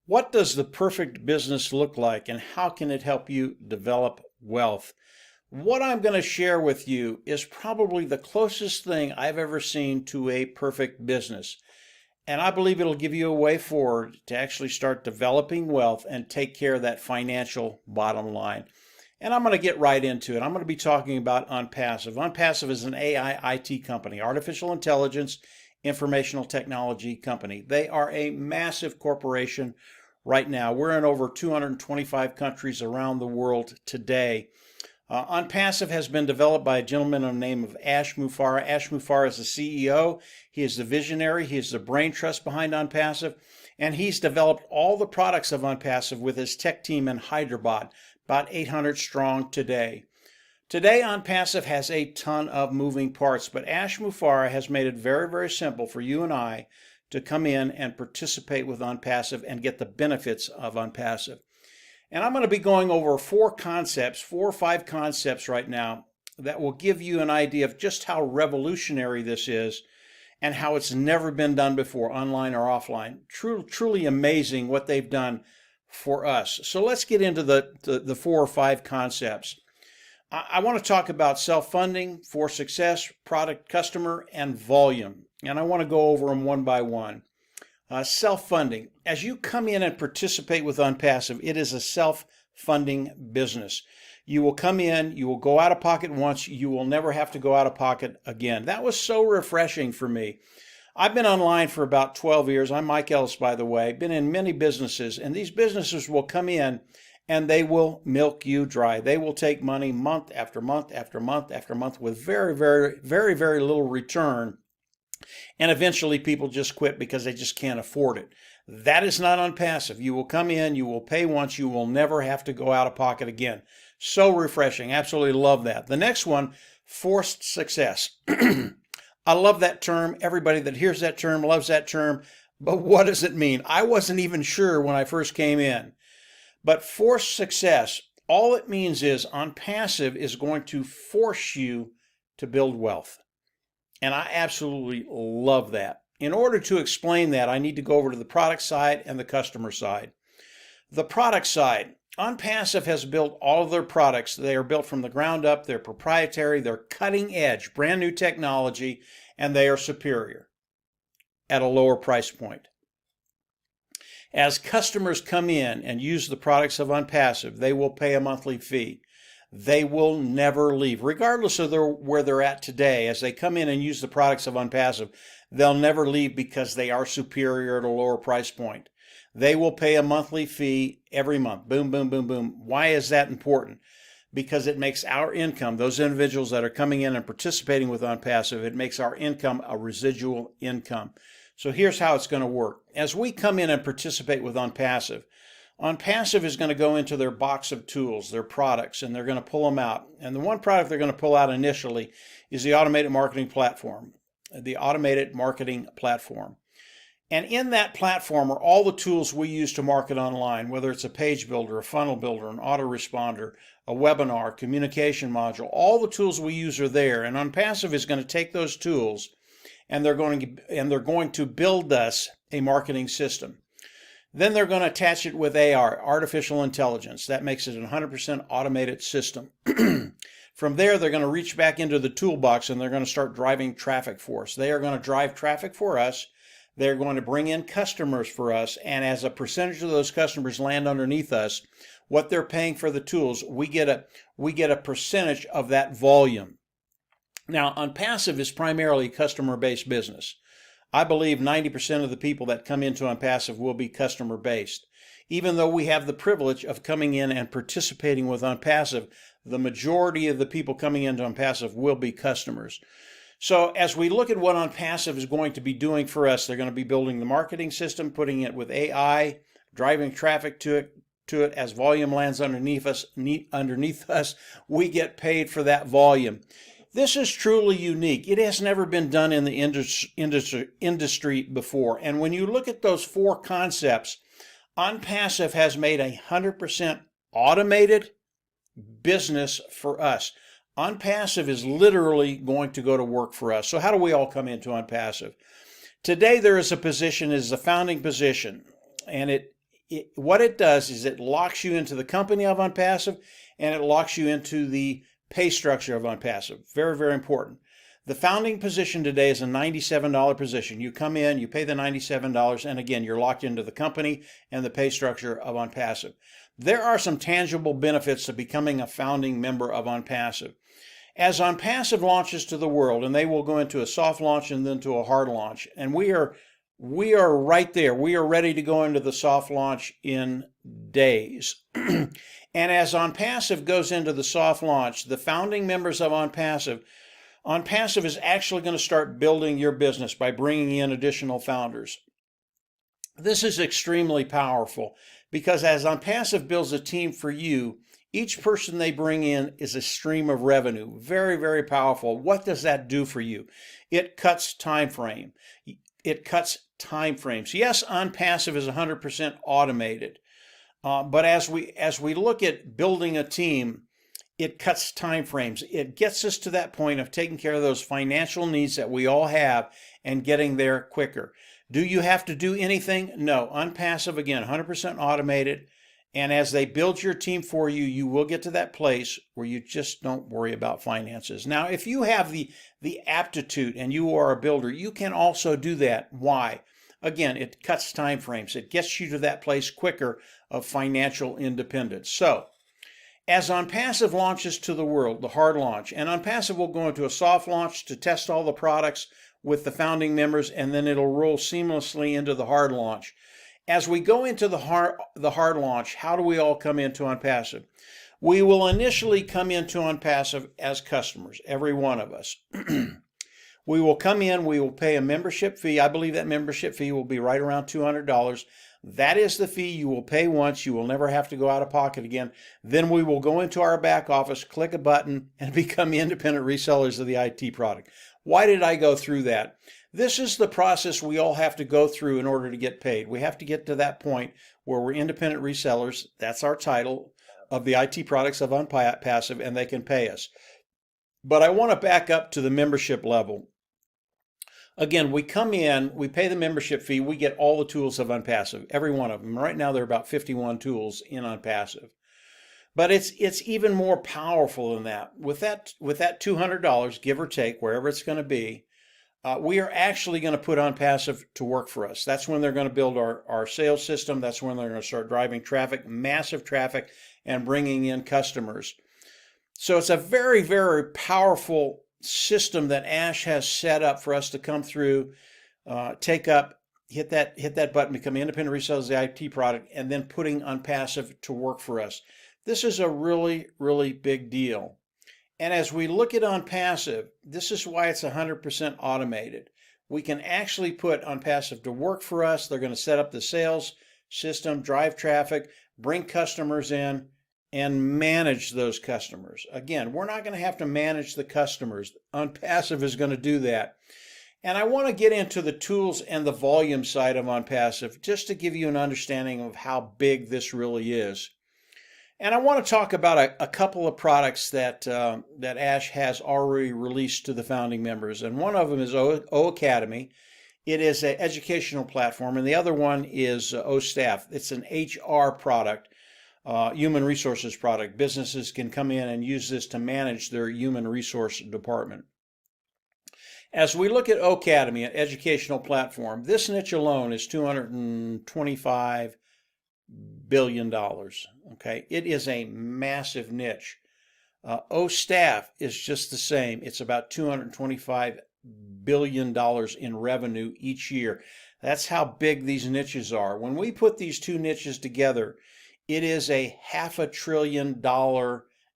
What does the perfect business look like and how can it help you develop wealth? What I'm going to share with you is probably the closest thing I've ever seen to a perfect business. And I believe it'll give you a way forward to actually start developing wealth and take care of that financial bottom line. And I'm going to get right into it. I'm going to be talking about ONPASSIVE. ONPASSIVE is an AI IT company, artificial intelligence, informational technology company. They are a massive corporation right now. We're in over 225 countries around the world today. ONPASSIVE has been developed by a gentleman on the name of Ash Mufareh. Ash Mufareh is the CEO. He is the visionary. He is the brain trust behind ONPASSIVE. And he's developed all the products of ONPASSIVE with his tech team in Hyderabad, about 800 strong today. Today, ONPASSIVE has a ton of moving parts, but Ash Mufareh has made it very, very simple for you and I to come in and participate with ONPASSIVE and get the benefits of ONPASSIVE. And I'm going to be going over four or five concepts right now that will give you an idea of just how revolutionary this is and how it's never been done before, online or offline. Truly amazing what they've done for us. So let's get into the four or five concepts. I want to talk about self-funding, for success, product, customer, and volume. And I want to go over them one by one. Self-funding. As you come in and participate with ONPASSIVE, it is a self-funding business. You will come in, you will go out of pocket once, you will never have to go out of pocket again. That was so refreshing for me. I've been online for about 12 years. I'm Mike Ellis, by the way. Been in many businesses, and these businesses will come in and they will milk you dry. They will take money month after month after month after month with very, very, very, very little return. And eventually people just quit because they just can't afford it. That is not ONPASSIVE. You will come in, you will pay once, you will never have to go out of pocket again. So refreshing. Absolutely love that. The next one, forced success. I love that term. Everybody that hears that term loves that term. But what does it mean? I wasn't even sure when I first came in. But forced success, all it means is ONPASSIVE is going to force you to build wealth. And I absolutely love that. In order to explain that, I need to go over to the product side and the customer side. The product side, ONPASSIVE has built all of their products. They are built from the ground up. They're proprietary. They're cutting edge, brand new technology, and they are superior at a lower price point. As customers come in and use the products of ONPASSIVE, they will pay a monthly fee. They will never leave, regardless of where they're at today. As they come in and use the products of ONPASSIVE, they'll never leave because they are superior at a lower price point. They will pay a monthly fee every month. Boom, boom, boom, boom. Why is that important? Because it makes our income, those individuals that are coming in and participating with ONPASSIVE, it makes our income a residual income. So here's how it's going to work. As we come in and participate with ONPASSIVE, ONPASSIVE is going to go into their box of tools, their products, and they're going to pull them out. And the one product they're going to pull out initially is the automated marketing platform. The automated marketing platform. And in that platform are all the tools we use to market online, whether it's a page builder, a funnel builder, an autoresponder, a webinar, communication module. All the tools we use are there. And ONPASSIVE is going to take those tools and they're going to build us a marketing system. Then they're going to attach it with AR, artificial intelligence. That makes it a 100% automated system. From there, they're going to reach back into the toolbox and they're going to start driving traffic for us. They are going to drive traffic for us. They're going to bring in customers for us. And as a percentage of those customers land underneath us, what they're paying for the tools, we get a percentage of that volume. Now, ONPASSIVE is primarily a customer-based business. I believe 90% of the people that come into ONPASSIVE will be customer-based. Even though we have the privilege of coming in and participating with ONPASSIVE, the majority of the people coming into ONPASSIVE will be customers. So as we look at what ONPASSIVE is going to be doing for us, they're going to be building the marketing system, putting it with AI, driving traffic to it. As volume lands underneath us, we get paid for that volume. This is truly unique. It has never been done in the industry before. And when you look at those four concepts, ONPASSIVE has made 100% automated business for us. ONPASSIVE is literally going to go to work for us. So how do we all come into ONPASSIVE? Today there is a position, is a founding position, and it what it does is it locks you into the company of ONPASSIVE, and it locks you into the pay structure of ONPASSIVE. Very, very important. The founding position today is a $97 position. You come in, you pay the $97, and again, you're locked into the company and the pay structure of ONPASSIVE. There are some tangible benefits to becoming a founding member of ONPASSIVE. As ONPASSIVE launches to the world, and they will go into a soft launch and then to a hard launch, and we are right there. We are ready to go into the soft launch in days. And as ONPASSIVE goes into the soft launch, the founding members of ONPASSIVE is actually going to start building your business by bringing in additional founders. This is extremely powerful because as ONPASSIVE builds a team for you, each person they bring in is a stream of revenue. Very, very powerful. What does that do for you? It cuts time frame. It cuts time frames. Yes, ONPASSIVE is 100% automated, but as we look at building a team, it cuts time frames. It gets us to that point of taking care of those financial needs that we all have and getting there quicker. Do you have to do anything? No. ONPASSIVE, again, 100% automated. And as they build your team for you, you will get to that place where you just don't worry about finances. Now, if you have the aptitude and you are a builder, you can also do that. Why? Again, it cuts time frames. It gets you to that place quicker of financial independence. So, as ONPASSIVE launches to the world, the hard launch, and ONPASSIVE will go into a soft launch to test all the products with the founding members, and then it'll roll seamlessly into the hard launch. As we go into the hard launch, how do we all come into ONPASSIVE? We will initially come into ONPASSIVE as customers, every one of us. We will come in, we will pay a membership fee. I believe that membership fee will be right around $200. That is the fee you will pay once. You will never have to go out of pocket again. Then we will go into our back office, click a button, and become independent resellers of the IT product. Why did I go through that? This is the process we all have to go through in order to get paid. We have to get to that point where we're independent resellers. That's our title of the IT products of ONPASSIVE, and they can pay us. But I want to back up to the membership level. Again, we come in, we pay the membership fee, we get all the tools of ONPASSIVE, every one of them. Right now there are about 51 tools in ONPASSIVE. But it's even more powerful than that. With that $200, give or take, wherever it's going to be, we are actually going to put ONPASSIVE to work for us. That's when they're going to build our sales system. That's when they're going to start driving traffic, massive traffic, and bringing in customers. So it's a very, very powerful system that Ash has set up for us to come through, take up, hit that button, become independent resellers of the IT product, and then putting ONPASSIVE to work for us. This is a really, really big deal. And as we look at ONPASSIVE, this is why it's 100% automated. We can actually put ONPASSIVE to work for us. They're going to set up the sales system, drive traffic, bring customers in, and manage those customers. Again, we're not going to have to manage the customers. ONPASSIVE is going to do that. And I want to get into the tools and the volume side of ONPASSIVE just to give you an understanding of how big this really is. And I want to talk about a couple of products that Ash has already released to the founding members. And one of them is O Academy. It is an educational platform, and the other one is O Staff. It's an HR product, human resources product. Businesses can come in and use this to manage their human resource department. As we look at O Academy, an educational platform, this niche alone is $225 billion. Okay, it is a massive niche. O Staff is just the same. It's about $225 billion in revenue each year. That's how big these niches are. When we put these two niches together, it is a $500 billion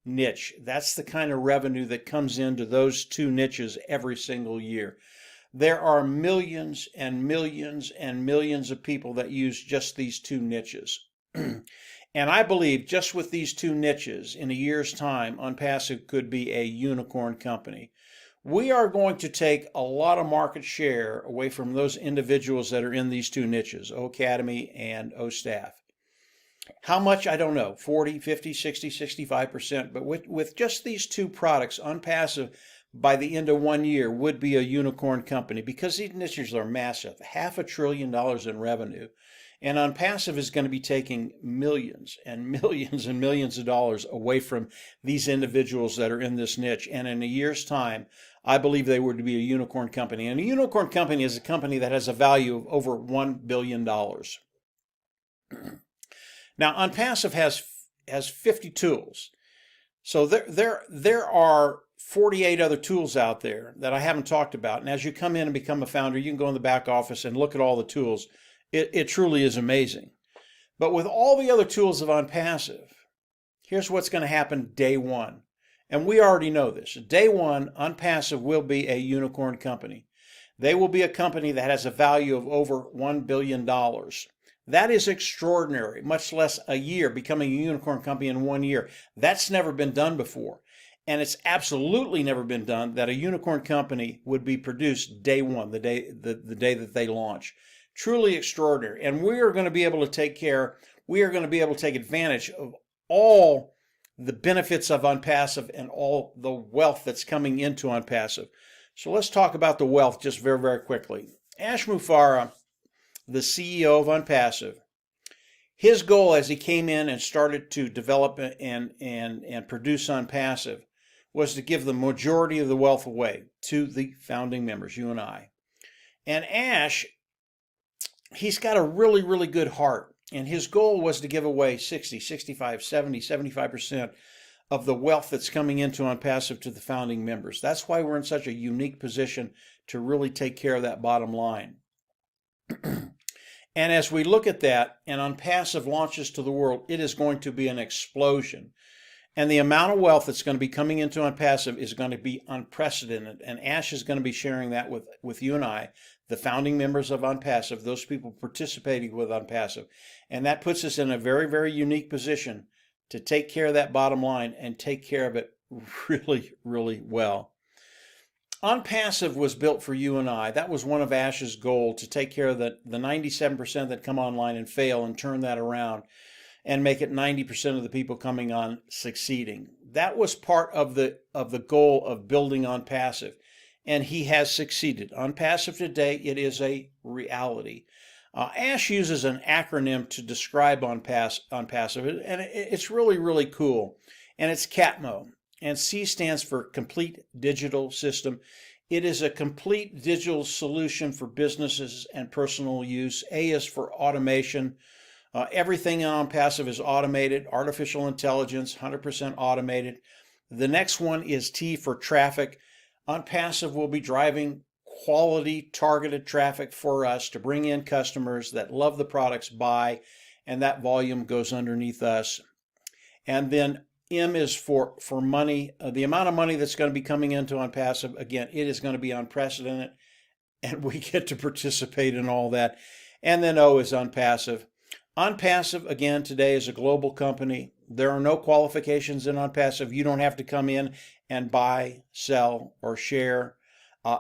niche. That's the kind of revenue that comes into those two niches every single year. There are millions and millions and millions of people that use just these two niches. And I believe just with these two niches, in a year's time, ONPASSIVE could be a unicorn company. We are going to take a lot of market share away from those individuals that are in these two niches, O Academy and O Staff. How much, I don't know, 40, 50, 60, 65%. But with just these two products, ONPASSIVE, by the end of 1 year, would be a unicorn company because these niches are massive. $500 billion in revenue. And ONPASSIVE is going to be taking millions and millions and millions of dollars away from these individuals that are in this niche. And in a year's time, I believe they were to be a unicorn company. And a unicorn company is a company that has a value of over $1 billion. Now, ONPASSIVE has 50 tools. So there are 48 other tools out there that I haven't talked about. And as you come in and become a founder, you can go in the back office and look at all the tools. It truly is amazing. But with all the other tools of ONPASSIVE, here's what's going to happen day one. And we already know this. Day one, ONPASSIVE will be a unicorn company. They will be a company that has a value of over $1 billion. That is extraordinary, much less a year, becoming a unicorn company in 1 year. That's never been done before. And it's absolutely never been done that a unicorn company would be produced day one, the day that they launch. Truly extraordinary. And we are going to be able to take advantage of all the benefits of ONPASSIVE and all the wealth that's coming into ONPASSIVE. So let's talk about the wealth just very, very quickly. Ash Mufareh, the CEO of ONPASSIVE, his goal as he came in and started to develop and produce ONPASSIVE was to give the majority of the wealth away to the founding members, you and I. And Ash, he's got a really, really good heart. And his goal was to give away 60, 65, 70, 75% of the wealth that's coming into ONPASSIVE to the founding members. That's why we're in such a unique position to really take care of that bottom line. And as we look at that and ONPASSIVE launches to the world, it is going to be an explosion. And the amount of wealth that's going to be coming into ONPASSIVE is going to be unprecedented. And Ash is going to be sharing that with you and I, the founding members of ONPASSIVE, those people participating with ONPASSIVE. And that puts us in a very, very unique position to take care of that bottom line and take care of it really, really well. ONPASSIVE was built for you and I. That was one of Ash's goals, to take care of the 97% that come online and fail and turn that around and make it 90% of the people coming on succeeding. That was part of the goal of building ONPASSIVE, and he has succeeded. ONPASSIVE today, it is a reality. Ash uses an acronym to describe ONPASSIVE, and it's really, really cool. And it's CATMO. And C stands for Complete Digital System. It is a complete digital solution for businesses and personal use. A is for automation. Everything on ONPASSIVE is automated. Artificial intelligence, 100% automated. The next one is T for traffic. ONPASSIVE will be driving quality targeted traffic for us to bring in customers that love the products, buy, and that volume goes underneath us. And then M is for money. The amount of money that's going to be coming into ONPASSIVE, again, it is going to be unprecedented, and we get to participate in all that. And then O is ONPASSIVE. ONPASSIVE, again, today is a global company. There are no qualifications in ONPASSIVE. You don't have to come in and buy, sell, or share.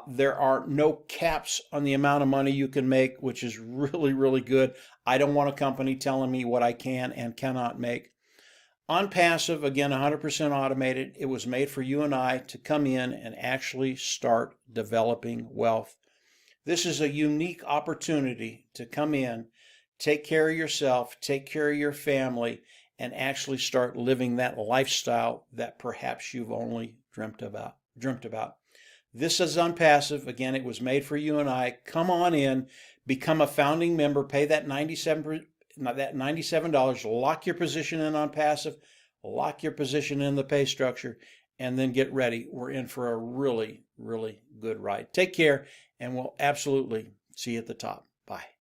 There are no caps on the amount of money you can make, which is really, really good. I don't want a company telling me what I can and cannot make. ONPASSIVE, again, 100% automated. It was made for you and I to come in and actually start developing wealth. This is a unique opportunity to come in, take care of yourself, take care of your family, and actually start living that lifestyle that perhaps you've only dreamt about. This is ONPASSIVE. Again, it was made for you and I. Come on in, become a founding member, pay that $97, lock your position in ONPASSIVE, lock your position in the pay structure, and then get ready. We're in for a really, really good ride. Take care, and we'll absolutely see you at the top. Bye.